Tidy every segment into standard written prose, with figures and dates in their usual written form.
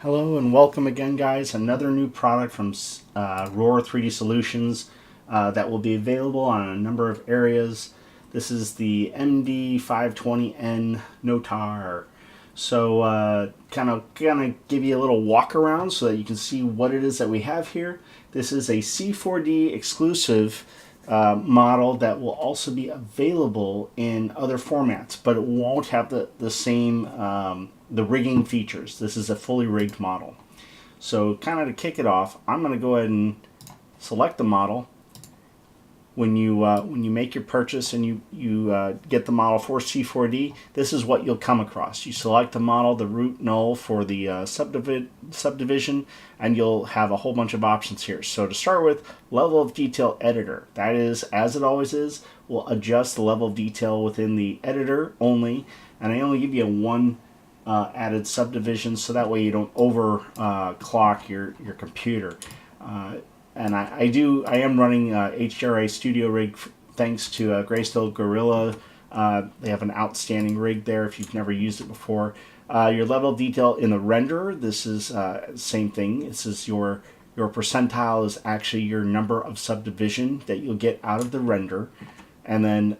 Hello and welcome again, guys. Another new product from Rohr 3D Solutions that will be available on a number of areas. This is the MD-520N NOTAR. So kind of give you a little walk around so that you can see what it is that we have here. This is a C4D exclusive model that will also be available in other formats, but it won't have the same the rigging features. This is a fully rigged model. So kind of to kick it off, I'm going to go ahead and select the model. When you make your purchase and you get the model for C4D, this is what you'll come across. You select the model, the root null for the subdivision, and you'll have a whole bunch of options here. So to start with, level of detail editor. That is, as it always is, we'll adjust the level of detail within the editor only, and I only give you one added subdivision, so that way you don't overclock your computer. And I am running HDRA Studio Rig thanks to Graceful Gorilla. They have an outstanding rig there if you've never used it before. Your level of detail in the renderer, this is same thing. This is your percentile is actually your number of subdivision that you'll get out of the render. And then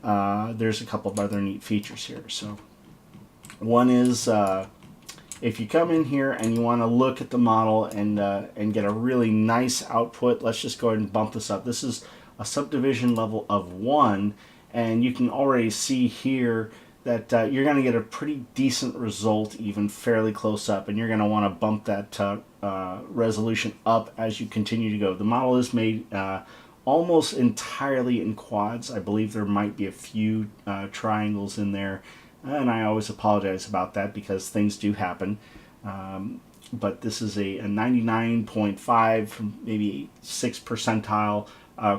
there's a couple of other neat features here. So one is if you come in here and you want to look at the model and get a really nice output, let's just go ahead and bump this up. This is a subdivision level of 1, and you can already see here that you're going to get a pretty decent result even fairly close up, and you're going to want to bump that resolution up as you continue to go. The model is made almost entirely in quads. I believe there might be a few triangles in there, and I always apologize about that because things do happen. But this is a 99.5 from maybe 6 percentile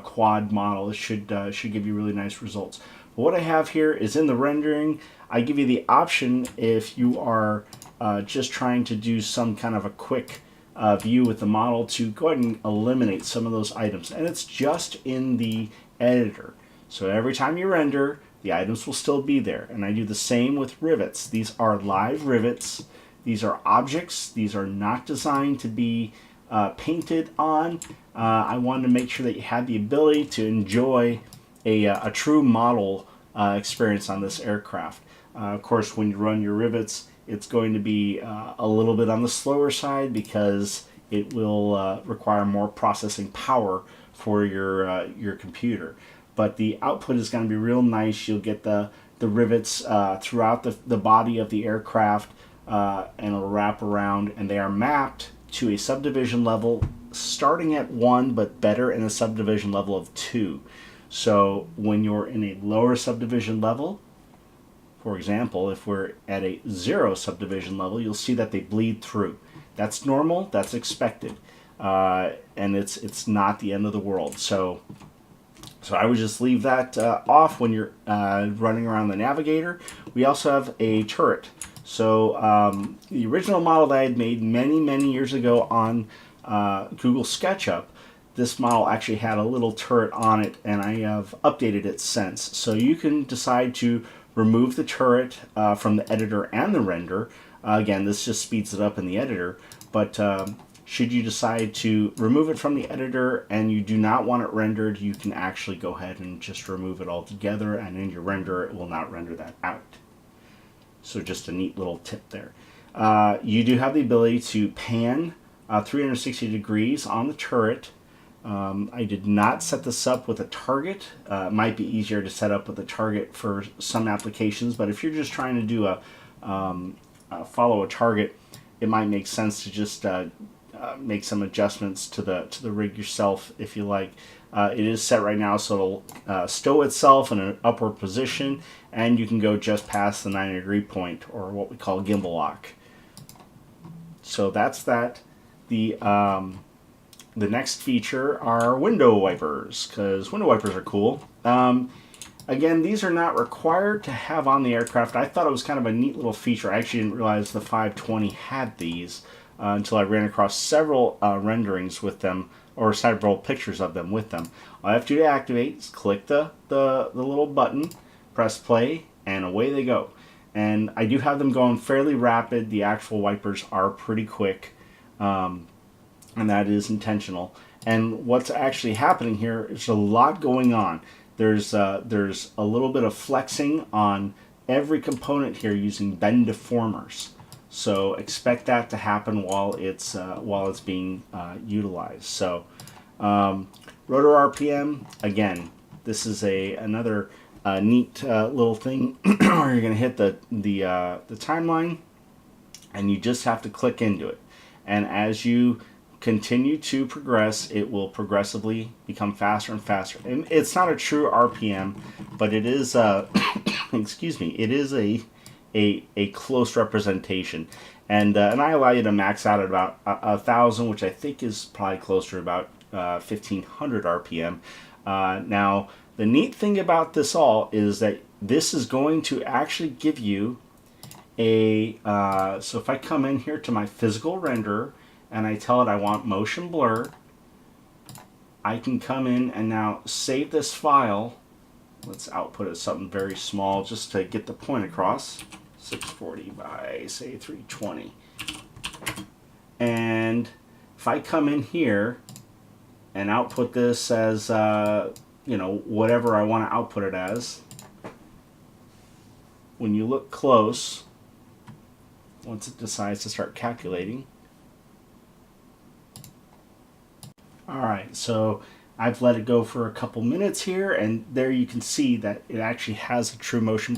quad model. It should give you really nice results. But what I have here is in the rendering, I give you the option if you are just trying to do some kind of a quick view with the model to go ahead and eliminate some of those items. And it's just in the editor. So every time you render, the items will still be there. And I do the same with rivets. These are live rivets. These are objects. These are not designed to be painted on. I wanted to make sure that you had the ability to enjoy a true model experience on this aircraft. Of course, when you run your rivets, it's going to be a little bit on the slower side because it will require more processing power for your computer. But the output is going to be real nice. You'll get the rivets throughout the body of the aircraft, and it'll wrap around, and they are mapped to a subdivision level starting at 1, but better in a subdivision level of 2. So when you're in a lower subdivision level, for example, if we're at a 0 subdivision level, you'll see that they bleed through. That's normal, that's expected, and it's not the end of the world. So I would just leave that off when you're running around the navigator. We also have a turret. So the original model that I had made many years ago on Google SketchUp, this model actually had a little turret on it, and I have updated it since. So you can decide to remove the turret from the editor and the render. Again, this just speeds it up in the editor, but should you decide to remove it from the editor and you do not want it rendered, you can actually go ahead and just remove it altogether, and in your render it will not render that out. So just a neat little tip there. You do have the ability to pan 360 degrees on the turret. I did not set this up with a target. It might be easier to set up with a target for some applications, but if you're just trying to do follow a target, it might make sense to just make some adjustments to the rig yourself if you like. It is set right now so it'll stow itself in an upward position, and you can go just past the 90-degree point, or what we call gimbal lock. So that's that. The next feature are window wipers, because window wipers are cool. Again, these are not required to have on the aircraft. I thought it was kind of a neat little feature. I actually didn't realize the 520 had these until I ran across several renderings with them, or several pictures of them with them. All I have to do to activate is click the little button, press play, and away they go. And I do have them going fairly rapid. The actual wipers are pretty quick. and that is intentional. And what's actually happening here is a lot going on. There's a little bit of flexing on every component here using bend deformers. So expect that to happen while it's being utilized. So rotor RPM, again, this is another neat little thing where you're going to hit the timeline, and you just have to click into it. And as you continue to progress, it will progressively become faster and faster. And it's not a true RPM, but it is excuse me, it is a close representation. And I allow you to max out at about 1,000, which I think is probably closer to about 1,500 RPM. Now, the neat thing about this all is that this is going to actually give you so if I come in here to my physical renderer and I tell it I want motion blur, I can come in and now save this file. Let's output it something very small just to get the point across. 640 by, say, 320. And if I come in here and output this as, whatever I want to output it as, when you look close, once it decides to start calculating. Alright, so I've let it go for a couple minutes here, and there you can see that it actually has a true motion.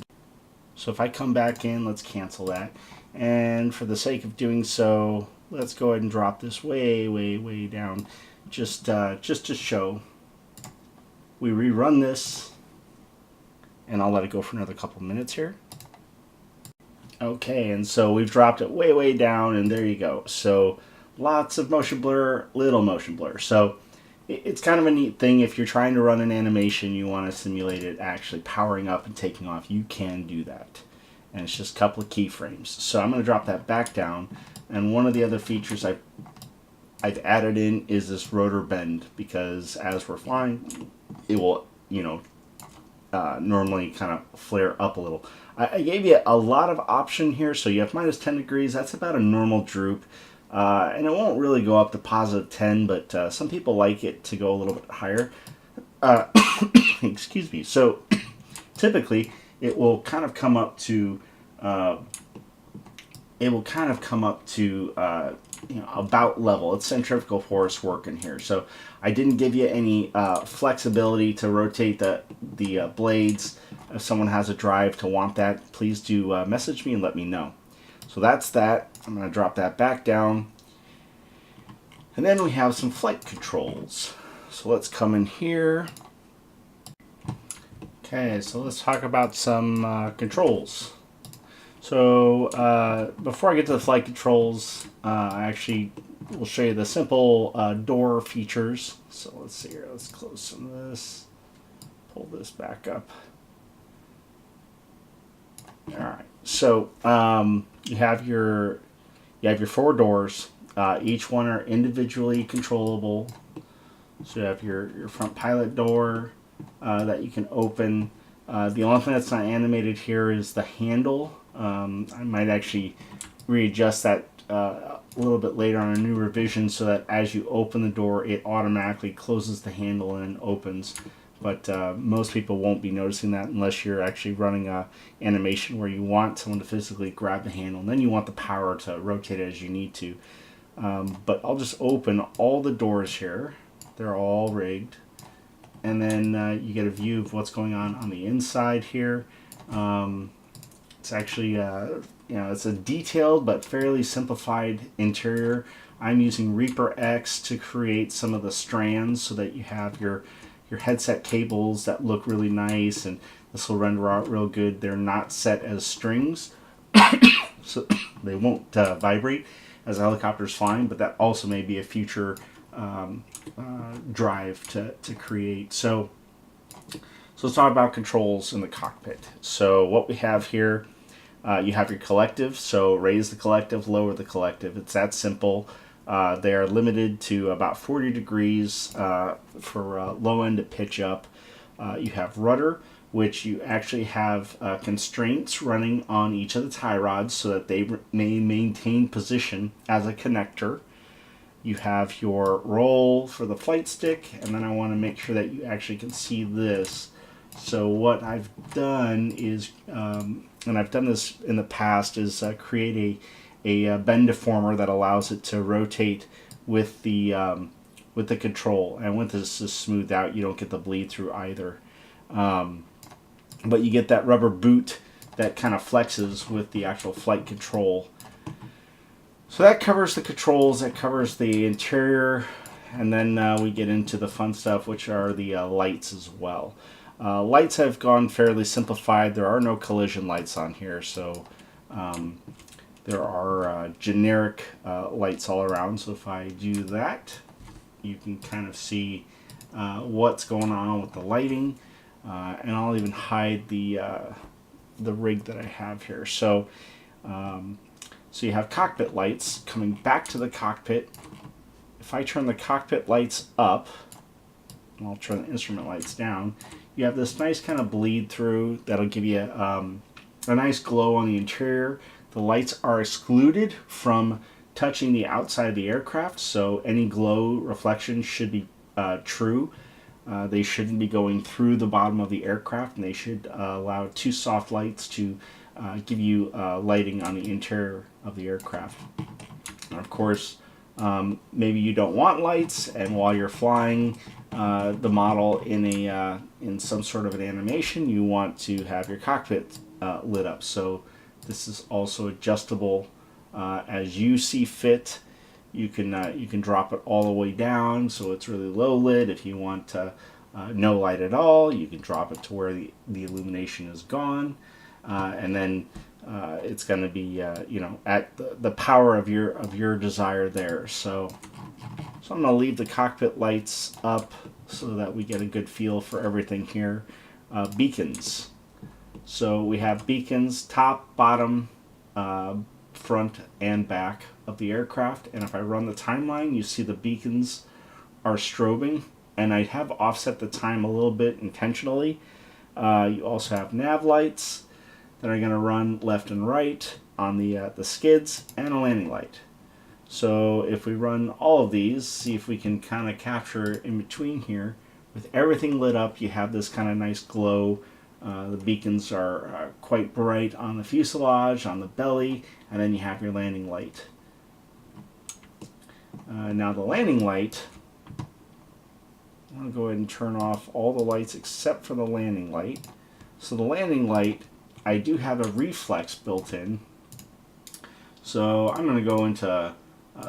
So if I come back in, let's cancel that. And for the sake of doing so, let's go ahead and drop this way, way, way down, just to show. We rerun this, and I'll let it go for another couple minutes here. Okay, and so we've dropped it way, way down, and there you go. So lots of motion blur, little motion blur. So it's kind of a neat thing. If you're trying to run an animation, you want to simulate it actually powering up and taking off, you can do that. And it's just a couple of keyframes. So I'm going to drop that back down. And one of the other features I've added in is this rotor bend, because as we're flying, it will, normally kind of flare up a little. I gave you a lot of option here. So you have minus 10 degrees. That's about a normal droop. And it won't really go up to positive 10, but some people like it to go a little bit higher. Excuse me. So typically it will kind of come up to about level. It's centrifugal force working here. So I didn't give you any flexibility to rotate the blades. If someone has a drive to want that, please do message me and let me know. So that's that. I'm going to drop that back down. And then we have some flight controls. So let's come in here. Okay, so let's talk about some controls. So before I get to the flight controls, I actually will show you the simple door features. So let's see here. Let's close some of this. Pull this back up. All right. So you have your four doors. Each one are individually controllable. So you have your front pilot door that you can open. The only thing that's not animated here is the handle. I might actually readjust that a little bit later on a new revision so that as you open the door, it automatically closes the handle and opens. But most people won't be noticing that unless you're actually running a animation where you want someone to physically grab the handle, and then you want the power to rotate it as you need to. But I'll just open all the doors here. They're all rigged. And then you get a view of what's going on the inside here. It's actually, it's a detailed but fairly simplified interior. I'm using Reaper X to create some of the strands so that you have your headset cables that look really nice, and this will render out real good. They're not set as strings, so they won't vibrate as a helicopter's flying, but that also may be a future drive to create. So let's talk about controls in the cockpit. So what we have here, you have your collective, so raise the collective, lower the collective. It's that simple. They are limited to about 40 degrees for low end to pitch up. You have rudder, which you actually have constraints running on each of the tie rods so that they may maintain position as a connector. You have your roll for the flight stick, and then I want to make sure that you actually can see this. So what I've done is, and I've done this in the past, is create a bend deformer that allows it to rotate with the control. And when this is smoothed out, you don't get the bleed through either. But you get that rubber boot that kind of flexes with the actual flight control. So that covers the controls, that covers the interior, and then we get into the fun stuff, which are the lights as well. Lights have gone fairly simplified. There are no collision lights on here, so there are generic lights all around. So if I do that, you can kind of see what's going on with the lighting, and I'll even hide the rig that I have here. So so you have cockpit lights coming back to the cockpit. If I turn the cockpit lights up, and I'll turn the instrument lights down, you have this nice kind of bleed through that'll give you a nice glow on the interior. The lights are excluded from touching the outside of the aircraft, so any glow reflection should be true. They shouldn't be going through the bottom of the aircraft, and they should allow two soft lights to give you lighting on the interior of the aircraft. And of course, maybe you don't want lights, and while you're flying the model in some sort of an animation, you want to have your cockpit lit up. So this is also adjustable as you see fit. You can drop it all the way down so it's really low lit. If you want no light at all, you can drop it to where the illumination is gone, and then it's going to be at the power of your desire there. So I'm going to leave the cockpit lights up so that we get a good feel for everything here. Beacons. So we have beacons top, bottom, front, and back of the aircraft. And if I run the timeline, you see the beacons are strobing. And I have offset the time a little bit intentionally. You also have nav lights that are going to run left and right on the skids, and a landing light. So if we run all of these, see if we can kind of capture in between here. With everything lit up, you have this kind of nice glow. The beacons are quite bright on the fuselage, on the belly, and then you have your landing light. Now the landing light, I'm going to go ahead and turn off all the lights except for the landing light. So the landing light, I do have a reflex built in. So I'm going to go into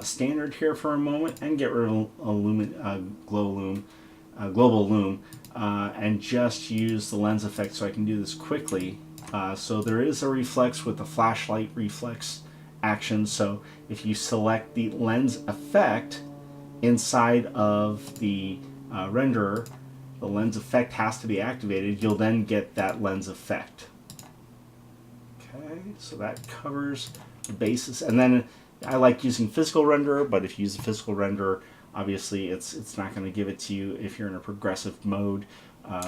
standard here for a moment and get rid of global loom, and just use the lens effect so I can do this quickly. So there is a reflex with the flashlight reflex action. So if you select the lens effect inside of the renderer, the lens effect has to be activated. You'll then get that lens effect. Okay, so that covers the basis. And then I like using physical renderer, but if you use a physical renderer, obviously it's not going to give it to you if you're in a progressive mode,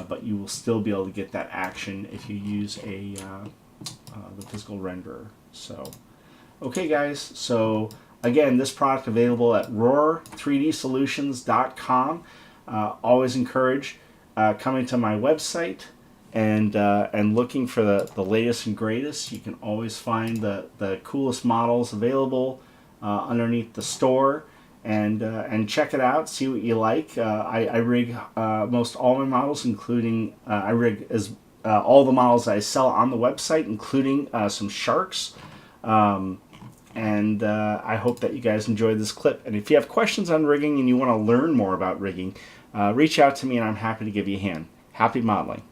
but you will still be able to get that action if you use the physical renderer. So, okay guys, so again, this product available at Rohr3dsolutions.com. Always encourage coming to my website and looking for the latest and greatest. You can always find the coolest models available underneath the store, and check it out, see what you like. I rig most all my models, including I rig all the models I sell on the website, including some sharks. And I hope that you guys enjoyed this clip. And if you have questions on rigging and you want to learn more about rigging, reach out to me and I'm happy to give you a hand. Happy modeling.